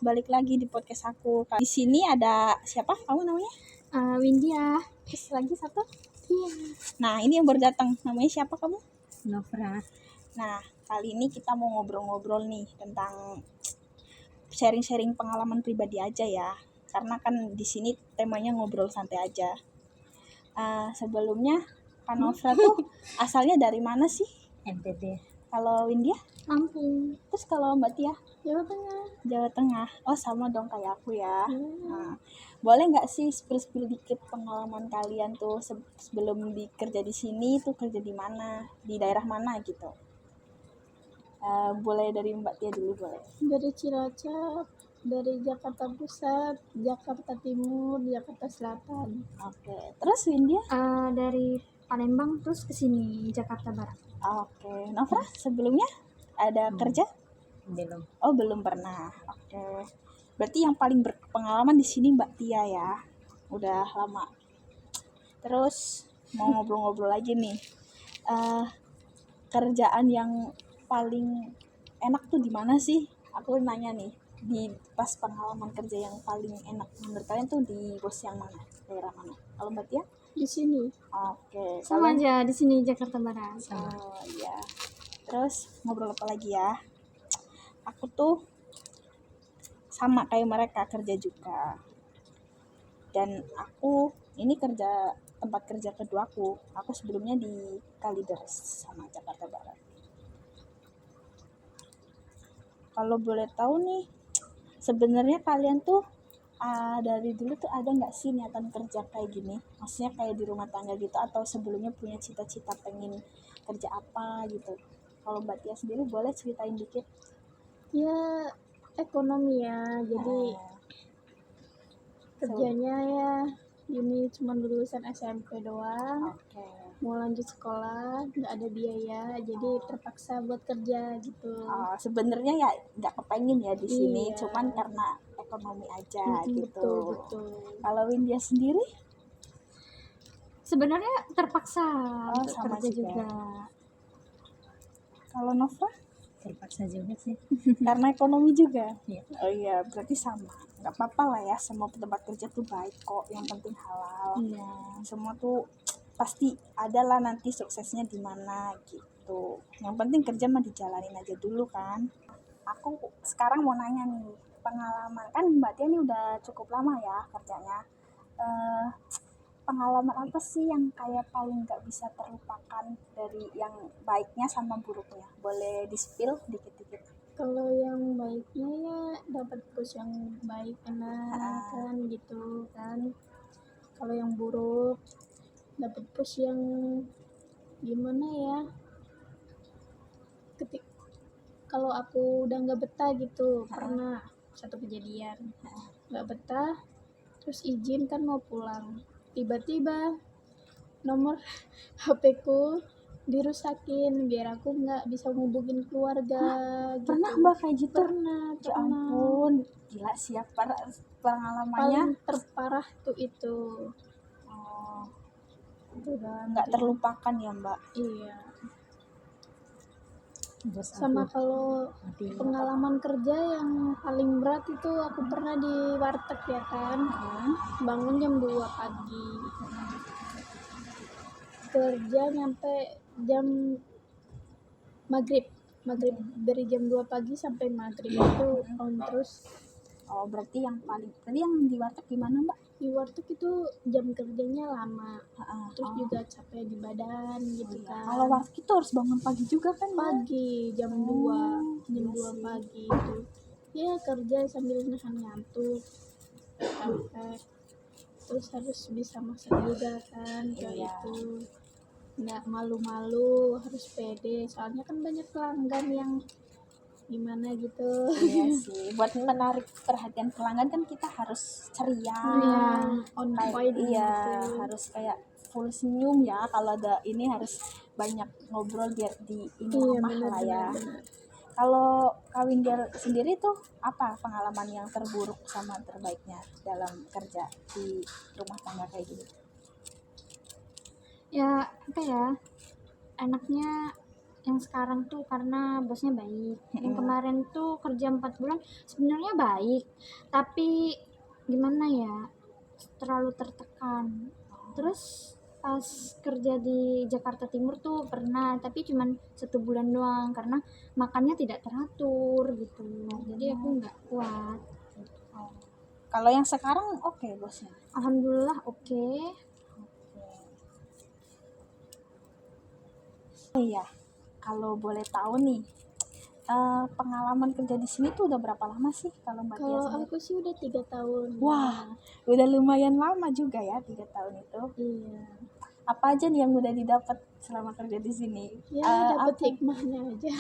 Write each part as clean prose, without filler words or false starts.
balik lagi di podcast aku. Di sini ada siapa? Kamu namanya? Windia. Terus lagi satu. Iya. Nah, ini yang baru datang. Namanya siapa kamu? Novra. Nah, kali ini kita mau ngobrol-ngobrol nih tentang sharing-sharing pengalaman pribadi aja ya. Karena kan di sini temanya ngobrol santai aja. Sebelumnya, Kak Novra tuh asalnya dari mana sih? NTT. Kalau Windia? Lampung. Terus kalau Mbak Tia? Jawa Tengah. Jawa Tengah. Oh, sama dong kayak aku ya. Hmm. Nah, boleh nggak sih spill dikit pengalaman kalian tuh sebelum kerja di sini tuh kerja di mana, di daerah mana gitu? Boleh dari Mbak Tia dulu boleh. Dari Cilacap, dari Jakarta Pusat, Jakarta Timur, Jakarta Selatan. Oke. Terus Windia? Dari Palembang terus ke sini Jakarta Barat. Oke. Novra sebelumnya ada kerja? Belum. Oh, belum pernah. Oke. Berarti yang paling berpengalaman di sini Mbak Tia ya. Udah lama. Terus mau ngobrol-ngobrol lagi nih. Kerjaan yang paling enak tuh di mana sih? Aku nanya nih, di pas pengalaman kerja yang paling enak menurut kalian tuh di bos yang mana? Daerah mana? Kalau Mbak Tia? Di sini. Oke. Sama Kalian? aja di sini Jakarta Barat. Oh iya. Terus ngobrol apa lagi ya? Aku tuh sama kayak mereka kerja juga. Dan aku ini tempat kerja kedua aku. Aku sebelumnya di Kalideres sama Jakarta Barat. Kalau boleh tahu nih, sebenarnya kalian tuh dari dulu tuh ada nggak sih niatan kerja kayak gini? Maksudnya kayak di rumah tangga gitu atau sebelumnya punya cita-cita pengen kerja apa gitu? Kalau Mbak Tia sendiri boleh ceritain dikit? Ya ekonomi ya. Jadi kerjanya ya ini cuma lulusan SMP doang. Oke. Mau lanjut sekolah nggak ada biaya, jadi terpaksa buat kerja gitu. Sebenarnya ya nggak kepengen ya di sini, Iya. cuman karena ekonomi aja gitu. Betul. Kalau Windia sendiri? Sebenarnya terpaksa untuk sama kerja juga. juga. Kalau Nova? Terpaksa juga sih. Karena ekonomi juga. Iya. Oh iya, berarti sama. Nggak apa-apa lah ya, semua tempat kerja tuh baik kok, yang penting halal. Iya. Semua tuh pasti ada lah nanti suksesnya di mana gitu. Yang penting kerja mah dijalanin aja dulu kan. Aku sekarang mau nanya nih, pengalaman kan Mbak Tia ini udah cukup lama ya kerjanya. Pengalaman apa sih yang kayak paling nggak bisa terlupakan dari yang baiknya sama buruknya? Boleh di-spill dikit-dikit? Kalau yang baiknya ya dapat bos yang baik, enak kan gitu kan. Kalau yang buruk dapat bos yang gimana ya? Kalau aku udah nggak betah gitu, pernah satu kejadian nggak betah, terus izin kan mau pulang, tiba-tiba nomor HP-ku dirusakin biar aku nggak bisa ngubungin keluarga. Pernah gitu. Mbak kayak gitu? Pernah. Ya ampun, gila siapa pengalamannya? Paling terparah tuh itu. Udah nggak terlupakan ya Mbak? Iya. Sama kalau pengalaman kerja yang paling berat itu aku pernah di warteg ya kan. Bangun jam 2 pagi. Kerja nyampe jam maghrib dari jam 2 pagi sampai maghrib itu on terus. Oh, berarti yang di warteg gimana Mbak? Di warteg itu jam kerjanya lama, terus juga capek di badan gitu kan. Kalau warteg itu harus bangun pagi juga kan? Pagi jam 2 pagi itu ya kerja sambil nahan ngantuk, capek, terus harus bisa masak juga kan. Kayak itu nggak malu-malu, harus pede soalnya kan banyak pelanggan yang gimana gitu. Iya sih, buat menarik perhatian pelanggan kan kita harus ceria, on point iya gitu. harus kayak full senyum ya. Kalau ada ini harus banyak ngobrol biar di ini ramah lah ya. Kalau Kawin sendiri tuh apa pengalaman yang terburuk sama terbaiknya dalam kerja di rumah tangga kayak gini? Ya apa ya, enaknya yang sekarang tuh karena bosnya baik. Yang kemarin tuh kerja 4 bulan sebenarnya baik, tapi gimana ya, terlalu tertekan. Terus pas kerja di Jakarta Timur tuh pernah, tapi cuman 1 bulan doang karena makannya tidak teratur gitu. Jadi aku nggak kuat. Oh. Kalau yang sekarang oke bosnya. Alhamdulillah oke. Oh iya, kalau boleh tahu nih, pengalaman kerja di sini tuh udah berapa lama sih kalau Mbak Tia Kalau sendiri? aku sih udah 3 tahun. Wah, udah lumayan lama juga ya 3 tahun itu. Iya. Apa aja nih yang udah didapat selama kerja di sini? Ya dapat Apa? hikmahnya aja.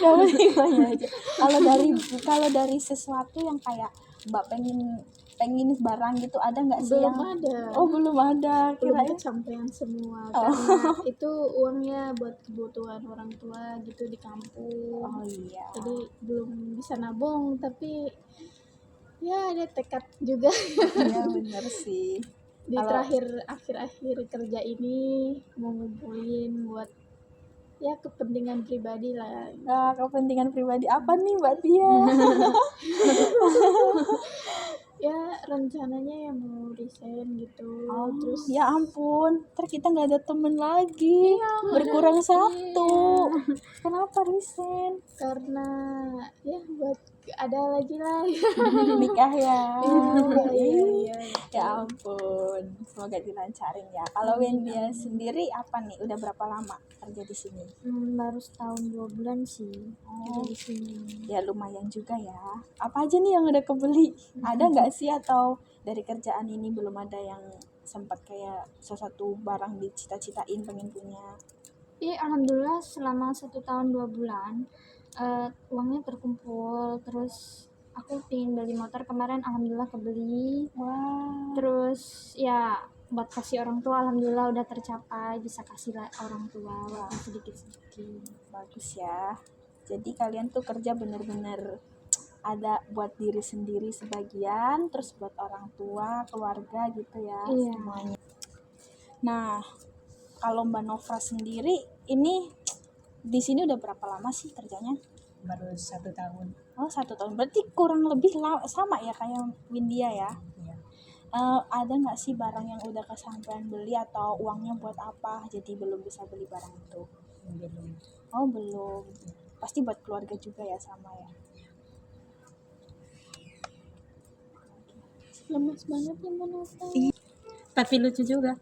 Dapat hikmahnya aja. Kalau dari sesuatu yang kayak Mbak pengen barang gitu, ada nggak sih Belum yang? ada. Oh, belum ada. Belum Kirain. kesampaian semua Oh. karena itu uangnya buat kebutuhan orang tua gitu di kampung. Oh iya. Jadi belum bisa nabung, tapi ya ada tekad juga Iya bener sih. di Kalau- akhir-akhir kerja ini mau ngumpulin buat ya kepentingan pribadi lah. Nah, kepentingan pribadi apa nih Mbak Tia? Ya rencananya ya mau resign gitu. Oh, Terus ya ampun, ntar kita nggak ada temen lagi, berkurang satu. Kenapa resign? karena ya buat ada lagi lah. Nikah ya? Iya. Ya ampun, semoga dilancarin ya. Kalau Wendia sendiri apa nih? Udah berapa lama kerja di sini? Baru setahun 2 bulan sih kerja di sini. Ya lumayan juga ya. Apa aja nih yang udah kebeli? Ada nggak sih, atau dari kerjaan ini belum ada yang sempat kayak sesuatu barang dicita-citain pengen punya? Alhamdulillah selama 1 tahun 2 bulan uangnya terkumpul. Terus aku pengen beli motor kemarin, alhamdulillah kebeli. Wah. Terus ya buat kasih orang tua alhamdulillah udah tercapai, bisa kasih orang tua walaupun sedikit-sedikit. Bagus ya. Jadi kalian tuh kerja bener-bener ada buat diri sendiri sebagian, terus buat orang tua, keluarga gitu ya, Iya. semuanya. Nah, kalau Mbak Nova sendiri ini di sini udah berapa lama sih kerjanya? Baru 1 tahun. Oh, 1 tahun. Berarti kurang lebih sama ya kayak Windia ya. Iya. Ada nggak sih barang yang udah kesampaian beli atau uangnya buat apa jadi belum bisa beli barang itu? Belum. Oh, belum. Pasti buat keluarga juga ya, sama ya. Lemas banget ya Mbak. Tapi lucu juga.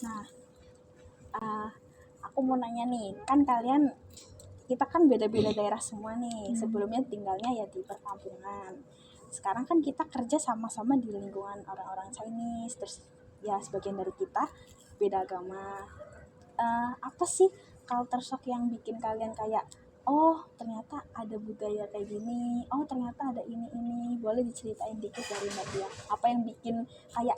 Nah, aku mau nanya nih, kan kita kan beda-beda daerah semua nih. Sebelumnya tinggalnya ya di perkampungan. Sekarang kan kita kerja sama-sama di lingkungan orang-orang Chinese, terus ya sebagian dari kita beda agama. Apa sih culture shock yang bikin kalian kayak, oh ternyata ada budaya kayak gini, oh ternyata ada ini, boleh diceritain dikit dari Mbak Tia? Apa yang bikin kayak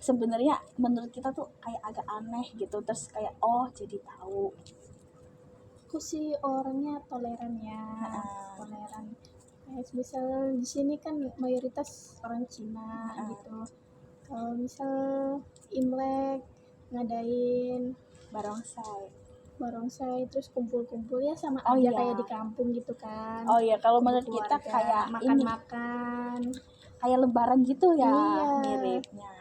sebenarnya menurut kita tuh kayak agak aneh gitu, terus kayak oh jadi tahu. Aku sih orangnya toleran ya. Toleran. Misal di sini kan mayoritas orang Cina gitu. Kalau misal Imlek ngadain barongsai terus kumpul-kumpul ya sama Oh aja iya. kayak di kampung gitu kan. Oh iya, kalau menurut kita Keluarga, kayak ini makan-makan. kayak lebaran gitu ya, Iya. miripnya.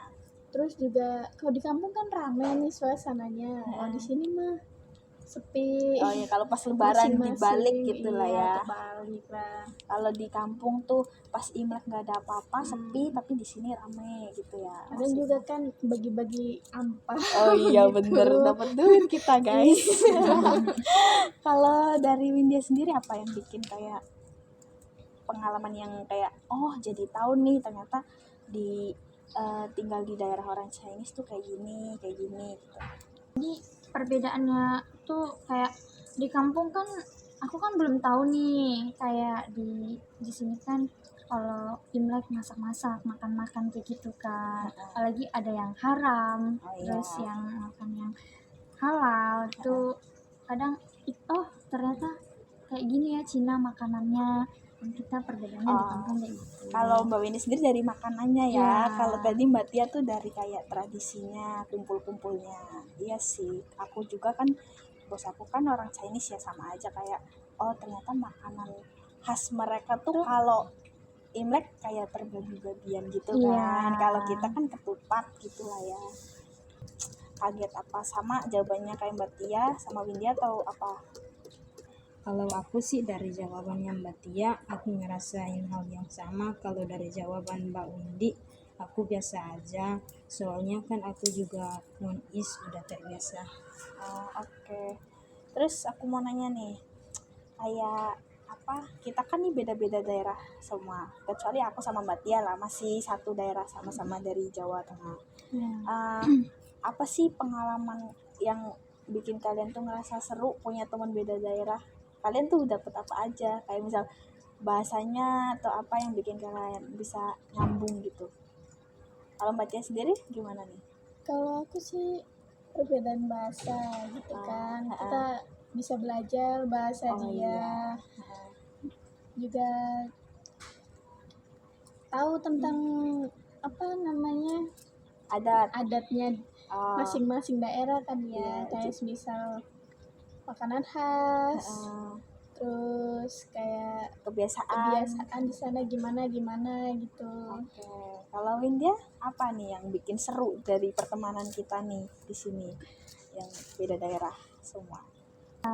Terus juga kalau di kampung kan ramai nih suasananya. Kalau di sini mah sepi. Oh iya, kalau pas lebaran Masing-masing, dibalik gitu lah ya. Terbalik lah. Kalau di kampung tuh pas Imlek nggak ada apa-apa, sepi, tapi di sini rame gitu ya. Kadang juga kan bagi-bagi ampah. Oh iya gitu. bener, dapat duit kita guys. Kalau dari Windia sendiri apa yang bikin kayak pengalaman yang kayak oh jadi tahu nih ternyata tinggal di daerah orang Chinese tuh kayak gini gitu. Perbedaannya tuh kayak di kampung kan aku kan belum tahu nih, kayak di sini kan kalau Imlek masak-masak, makan-makan kayak gitu kan. Apalagi ada yang haram, Oh, iya. terus yang makan yang halal tuh kadang oh ternyata kayak gini ya Cina makanannya. Dan kita perbedaannya di kampung kayak gitu. Kalau Mbak Winnie sendiri dari makanannya ya. Iya. Kalau tadi Mbak Tia tuh dari kayak tradisinya, kumpul-kumpulnya. Iya sih, aku juga kan bos aku kan orang Chinese ya, sama aja kayak oh ternyata makanan khas mereka tuh kalau Imlek kayak terbagi-bagian gitu Iya. kan. Kalau kita kan ketupat gitu lah ya. Kaget apa sama jawabannya kayak Mbak Tia sama Windia atau apa? Kalau aku sih dari jawabannya Mbak Tia, aku ngerasain hal yang sama. Kalau dari jawaban Mbak Windy, aku biasa aja. Soalnya kan aku juga non-is, udah terbiasa. Oh, oke. Terus aku mau nanya nih, kayak apa? Kita kan nih beda-beda daerah semua. Kecuali aku sama Mbak Tia lah masih satu daerah, sama-sama dari Jawa Tengah. Eh, apa sih pengalaman yang bikin kalian tuh ngerasa seru punya teman beda daerah? Kalian tuh dapat apa aja? Kayak misal bahasanya atau apa yang bikin kalian bisa nyambung gitu. Kalau Mbak Tia sendiri gimana nih? Kalau aku sih perbedaan bahasa gitu kan, kita bisa belajar bahasa Oh, dia, iya. juga tahu tentang apa namanya Adat. adatnya Oh, masing-masing daerah kan Iya, ya, kayak misal makanan khas, terus kayak kebiasaan. kebiasaan di sana gimana gitu. Oke, kalau Windia apa nih yang bikin seru dari pertemanan kita nih di sini yang beda daerah semua?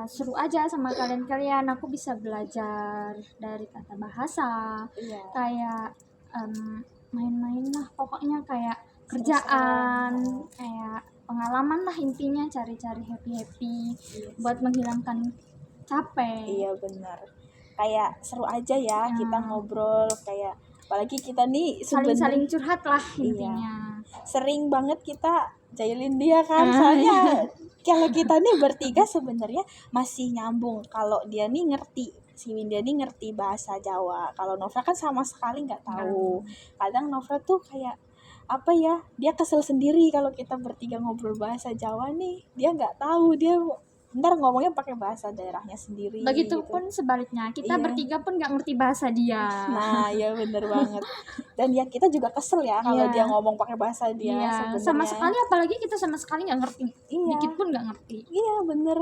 Seru aja sama kalian-kalian, aku bisa belajar dari kata bahasa, Iya. kayak main-main lah, pokoknya kayak Seru-seru. kerjaan, kayak pengalaman lah, intinya cari-cari happy buat menghilangkan capek. Iya benar. Kayak seru aja ya kita ngobrol, kayak apalagi kita nih Saling-saling sebenarnya curhat lah intinya. sering banget kita jailin dia kan, soalnya kalau kita nih bertiga sebenarnya masih nyambung. Kalau dia nih ngerti, si Windia nih ngerti bahasa Jawa, kalau Nova kan sama sekali nggak tahu. Kadang Nova tuh kayak apa ya, dia kesel sendiri kalau kita bertiga ngobrol bahasa Jawa nih, dia nggak tahu, dia ntar ngomongnya pakai bahasa daerahnya sendiri. Begitupun sebaliknya, kita Iya. bertiga pun nggak ngerti bahasa dia. Nah, ya bener banget. Dan ya kita juga kesel ya kalau Iya. dia ngomong pakai bahasa dia Iya, sebenarnya. sama sekali, apalagi kita sama sekali nggak ngerti, Iya. dikit pun nggak ngerti. Iya bener.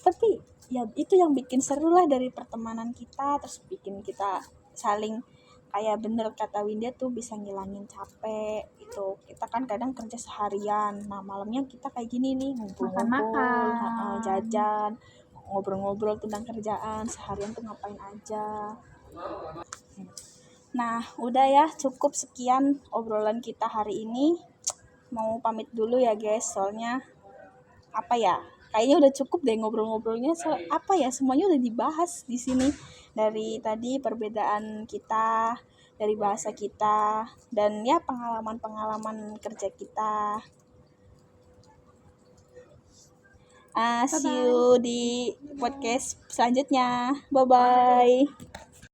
Tapi ya itu yang bikin seru lah dari pertemanan kita, terus bikin kita saling kayak bener kata Windia tuh bisa ngilangin capek itu. Kita kan kadang kerja seharian, nah malamnya kita kayak gini nih ngumpul-ngumpul, Makan-makan. jajan, ngobrol-ngobrol tentang kerjaan seharian tuh ngapain aja. Nah udah ya, cukup sekian obrolan kita hari ini. Mau pamit dulu ya guys, soalnya apa ya, kayaknya udah cukup deh ngobrol-ngobrolnya. Apa ya, semuanya udah dibahas di sini. Dari tadi perbedaan kita, dari bahasa kita, dan ya pengalaman-pengalaman kerja kita. See you di podcast selanjutnya. Bye-bye.